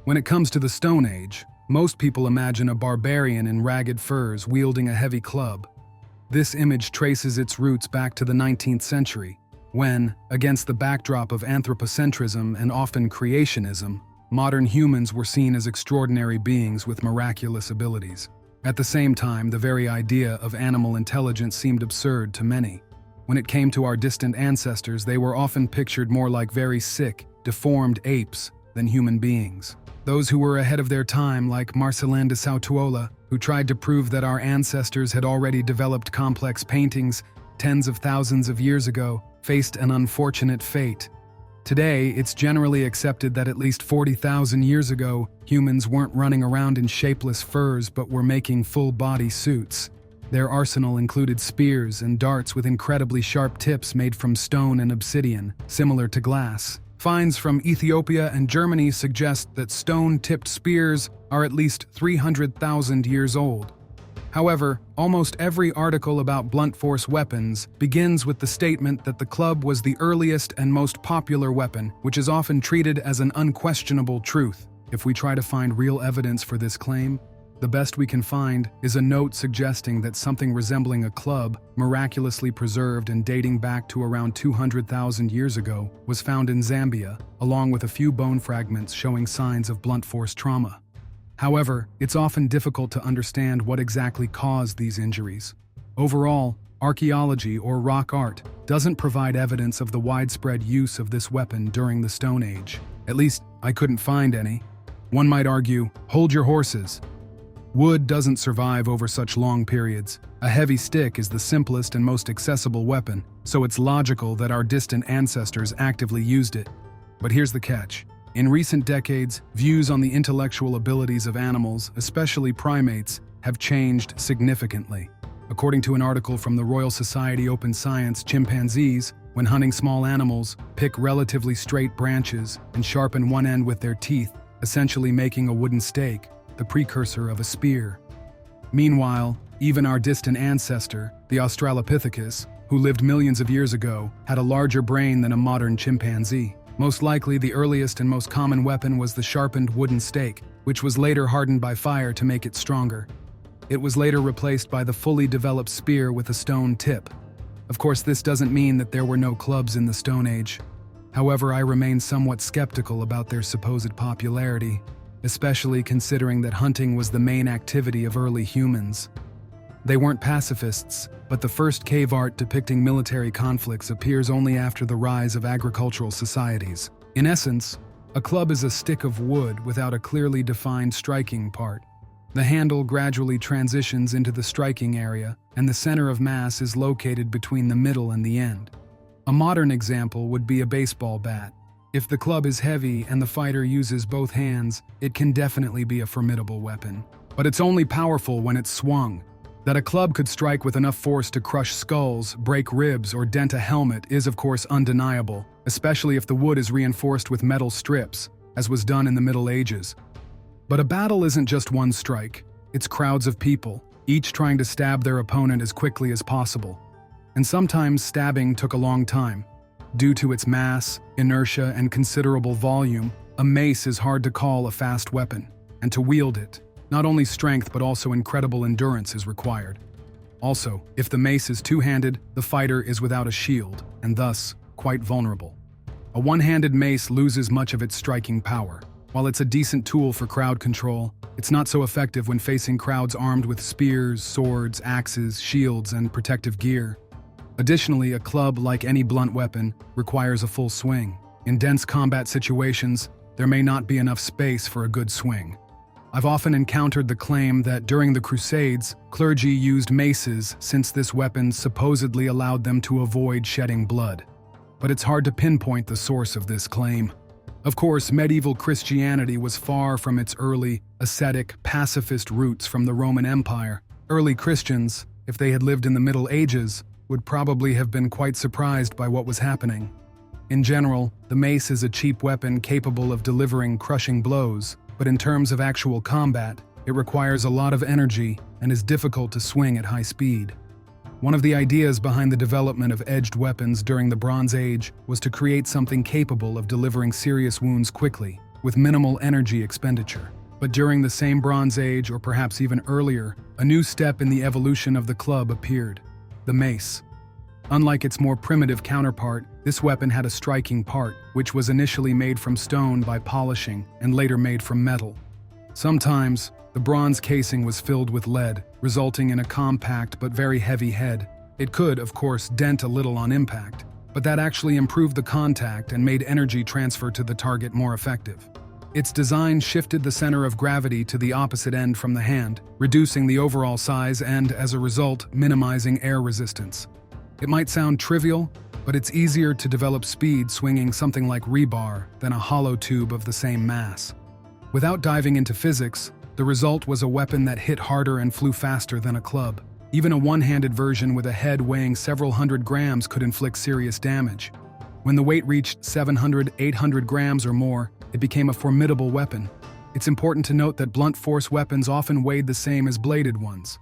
When it comes to the Stone Age, most people imagine a barbarian in ragged furs wielding a heavy club. This image traces its roots back to the 19th century, when, against the backdrop of anthropocentrism and often creationism, modern humans were seen as extraordinary beings with miraculous abilities. At the same time, the very idea of animal intelligence seemed absurd to many. When it came to our distant ancestors, they were often pictured more like very sick, deformed apes than human beings. Those who were ahead of their time, like Marcelin de Sautuola, who tried to prove that our ancestors had already developed complex paintings tens of thousands of years ago, faced an unfortunate fate. Today, it's generally accepted that at least 40,000 years ago, humans weren't running around in shapeless furs but were making full-body suits. Their arsenal included spears and darts with incredibly sharp tips made from stone and obsidian, similar to glass. Finds from Ethiopia and Germany suggest that stone-tipped spears are at least 300,000 years old. However, almost every article about blunt force weapons begins with the statement that the club was the earliest and most popular weapon, which is often treated as an unquestionable truth. If we try to find real evidence for this claim, the best we can find is a note suggesting that something resembling a club, miraculously preserved and dating back to around 200,000 years ago, was found in Zambia, along with a few bone fragments showing signs of blunt force trauma. However, it's often difficult to understand what exactly caused these injuries. Overall, archaeology or rock art doesn't provide evidence of the widespread use of this weapon during the Stone Age. At least, I couldn't find any. One might argue, hold your horses. Wood doesn't survive over such long periods. A heavy stick is the simplest and most accessible weapon, so it's logical that our distant ancestors actively used it. But here's the catch. In recent decades, views on the intellectual abilities of animals, especially primates, have changed significantly. According to an article from the Royal Society Open Science, chimpanzees, when hunting small animals, pick relatively straight branches and sharpen one end with their teeth, essentially making a wooden stake, the precursor of a spear. Meanwhile, even our distant ancestor, the Australopithecus, who lived millions of years ago, had a larger brain than a modern chimpanzee. Most likely, the earliest and most common weapon was the sharpened wooden stake, which was later hardened by fire to make it stronger. It was later replaced by the fully developed spear with a stone tip. Of course, this doesn't mean that there were no clubs in the Stone Age. However, I remain somewhat skeptical about their supposed popularity, especially considering that hunting was the main activity of early humans. They weren't pacifists, but the first cave art depicting military conflicts appears only after the rise of agricultural societies. In essence, a club is a stick of wood without a clearly defined striking part. The handle gradually transitions into the striking area, and the center of mass is located between the middle and the end. A modern example would be a baseball bat. If the club is heavy and the fighter uses both hands, it can definitely be a formidable weapon. But it's only powerful when it's swung. That a club could strike with enough force to crush skulls, break ribs, or dent a helmet is of course undeniable, especially if the wood is reinforced with metal strips, as was done in the Middle Ages. But a battle isn't just one strike, it's crowds of people, each trying to stab their opponent as quickly as possible. And sometimes stabbing took a long time. Due to its mass, inertia, and considerable volume, a mace is hard to call a fast weapon, and to wield it, not only strength but also incredible endurance is required. Also, if the mace is two-handed, the fighter is without a shield, and thus, quite vulnerable. A one-handed mace loses much of its striking power. While it's a decent tool for crowd control, it's not so effective when facing crowds armed with spears, swords, axes, shields, and protective gear. Additionally, a club, like any blunt weapon, requires a full swing. In dense combat situations, there may not be enough space for a good swing. I've often encountered the claim that during the Crusades, clergy used maces since this weapon supposedly allowed them to avoid shedding blood. But it's hard to pinpoint the source of this claim. Of course, medieval Christianity was far from its early, ascetic, pacifist roots from the Roman Empire. Early Christians, if they had lived in the Middle Ages, would probably have been quite surprised by what was happening. In general, the mace is a cheap weapon capable of delivering crushing blows, but in terms of actual combat, it requires a lot of energy and is difficult to swing at high speed. One of the ideas behind the development of edged weapons during the Bronze Age was to create something capable of delivering serious wounds quickly. with minimal energy expenditure. But during the same Bronze Age, or perhaps even earlier, a new step in the evolution of the club appeared: the mace. Unlike its more primitive counterpart, this weapon had a striking part, which was initially made from stone by polishing and later made from metal. Sometimes, the bronze casing was filled with lead, resulting in a compact but very heavy head. It could, of course, dent a little on impact, but that actually improved the contact and made energy transfer to the target more effective. Its design shifted the center of gravity to the opposite end from the hand, reducing the overall size and, as a result, minimizing air resistance. It might sound trivial, but it's easier to develop speed swinging something like rebar than a hollow tube of the same mass. Without diving into physics, the result was a weapon that hit harder and flew faster than a club. Even a one-handed version with a head weighing several hundred grams could inflict serious damage. When the weight reached 700, 800 grams or more, it became a formidable weapon. It's important to note that blunt force weapons often weighed the same as bladed ones.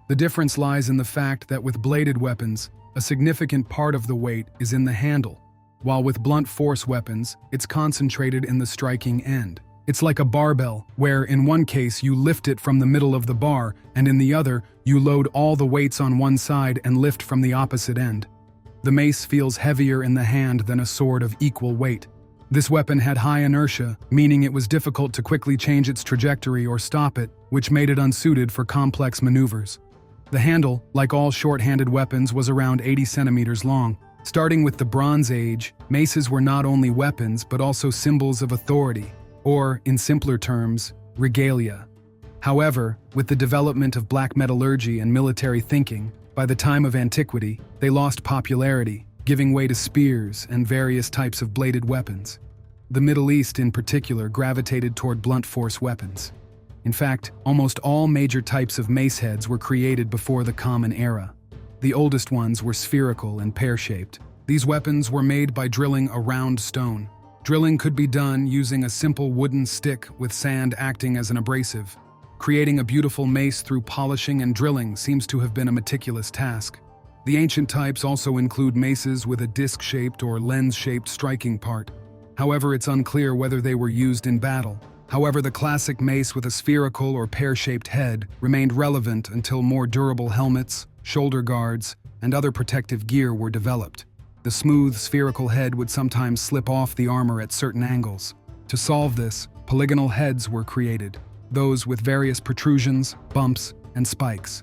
The difference lies in the fact that with bladed weapons, a significant part of the weight is in the handle, while with blunt force weapons, it's concentrated in the striking end. It's like a barbell, where in one case you lift it from the middle of the bar, and in the other, you load all the weights on one side and lift from the opposite end. The mace feels heavier in the hand than a sword of equal weight. This weapon had high inertia, meaning it was difficult to quickly change its trajectory or stop it, which made it unsuited for complex maneuvers. The handle, like all short-handed weapons, was around 80 centimeters long. Starting with the Bronze Age, maces were not only weapons but also symbols of authority, or, in simpler terms, regalia. However, with the development of black metallurgy and military thinking, by the time of antiquity, they lost popularity, giving way to spears and various types of bladed weapons. The Middle East, in particular, gravitated toward blunt force weapons. In fact, almost all major types of mace heads were created before the Common Era. The oldest ones were spherical and pear-shaped. These weapons were made by drilling a round stone. Drilling could be done using a simple wooden stick with sand acting as an abrasive. Creating a beautiful mace through polishing and drilling seems to have been a meticulous task. The ancient types also include maces with a disc-shaped or lens-shaped striking part. However, it's unclear whether they were used in battle. However, the classic mace with a spherical or pear-shaped head remained relevant until more durable helmets, shoulder guards, and other protective gear were developed. The smooth, spherical head would sometimes slip off the armor at certain angles. To solve this, polygonal heads were created, those with various protrusions, bumps, and spikes.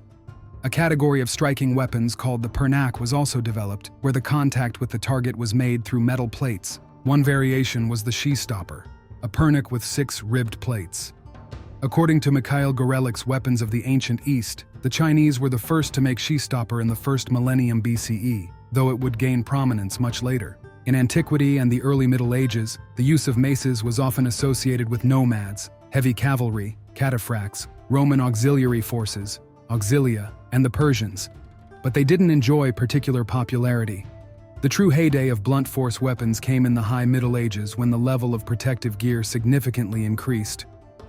A category of striking weapons called the pernac was also developed, where the contact with the target was made through metal plates. One variation was the she-stopper, a pernac with 6 ribbed plates. According to Mikhail Gorelik's Weapons of the Ancient East, the Chinese were the first to make she-stopper in the first millennium BCE, though it would gain prominence much later. In antiquity and the early Middle Ages, the use of maces was often associated with nomads, heavy cavalry, cataphracts, Roman auxiliary forces, auxilia, and the Persians, but they didn't enjoy particular popularity. The true heyday of blunt force weapons came in the High Middle Ages when the level of protective gear significantly increased.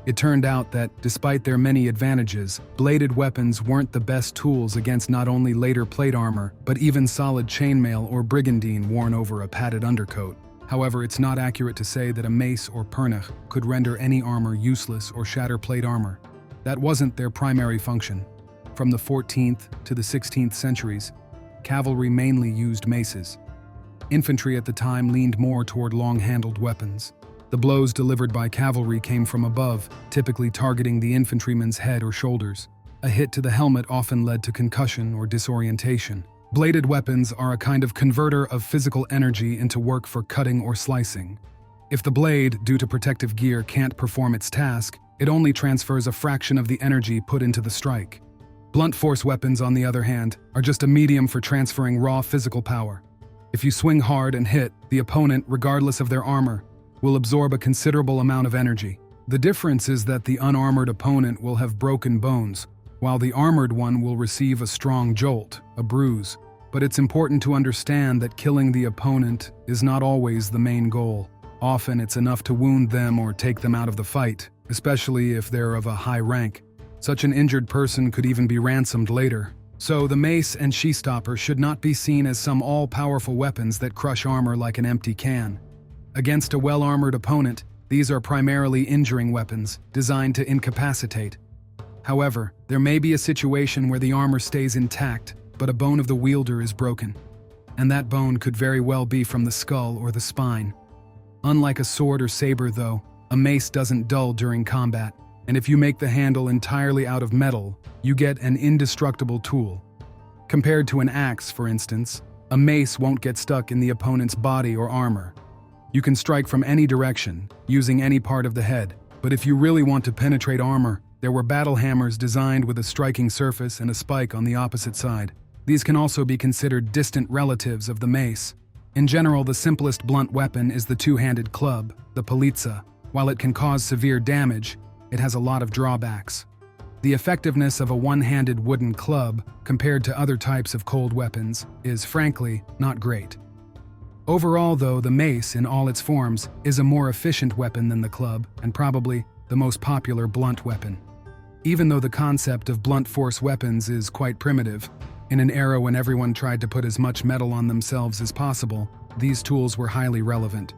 It turned out that, despite their many advantages, bladed weapons weren't the best tools against not only later plate armor, but even solid chainmail or brigandine worn over a padded undercoat. However, it's not accurate to say that a mace or pernac could render any armor useless or shatter plate armor. That wasn't their primary function. From the 14th to the 16th centuries, cavalry mainly used maces. Infantry at the time leaned more toward long-handled weapons. The blows delivered by cavalry came from above, typically targeting the infantryman's head or shoulders. A hit to the helmet often led to concussion or disorientation. Bladed weapons are a kind of converter of physical energy into work for cutting or slicing. If the blade, due to protective gear, can't perform its task, it only transfers a fraction of the energy put into the strike. Blunt force weapons, on the other hand, are just a medium for transferring raw physical power. If you swing hard and hit, the opponent, regardless of their armor, will absorb a considerable amount of energy. The difference is that the unarmored opponent will have broken bones, while the armored one will receive a strong jolt, a bruise. But it's important to understand that killing the opponent is not always the main goal. Often it's enough to wound them or take them out of the fight, especially if they're of a high rank. Such an injured person could even be ransomed later. So the mace and she-stopper should not be seen as some all-powerful weapons that crush armor like an empty can. Against a well-armored opponent, These are primarily injuring weapons, designed to incapacitate. However, there may be a situation where the armor stays intact, but a bone of the wielder is broken. And that bone could very well be from the skull or the spine. Unlike a sword or saber, though, a mace doesn't dull during combat, and if you make the handle entirely out of metal, you get an indestructible tool. Compared to an axe, for instance, a mace won't get stuck in the opponent's body or armor. You can strike from any direction, using any part of the head, but if you really want to penetrate armor, there were battle hammers designed with a striking surface and a spike on the opposite side. These can also be considered distant relatives of the mace. In general, the simplest blunt weapon is the two-handed club, the politsa. While it can cause severe damage, it has a lot of drawbacks. The effectiveness of a one-handed wooden club, compared to other types of cold weapons, is frankly not great. Overall, though, the mace, in all its forms, is a more efficient weapon than the club, and probably the most popular blunt weapon. Even though the concept of blunt force weapons is quite primitive, in an era when everyone tried to put as much metal on themselves as possible, these tools were highly relevant.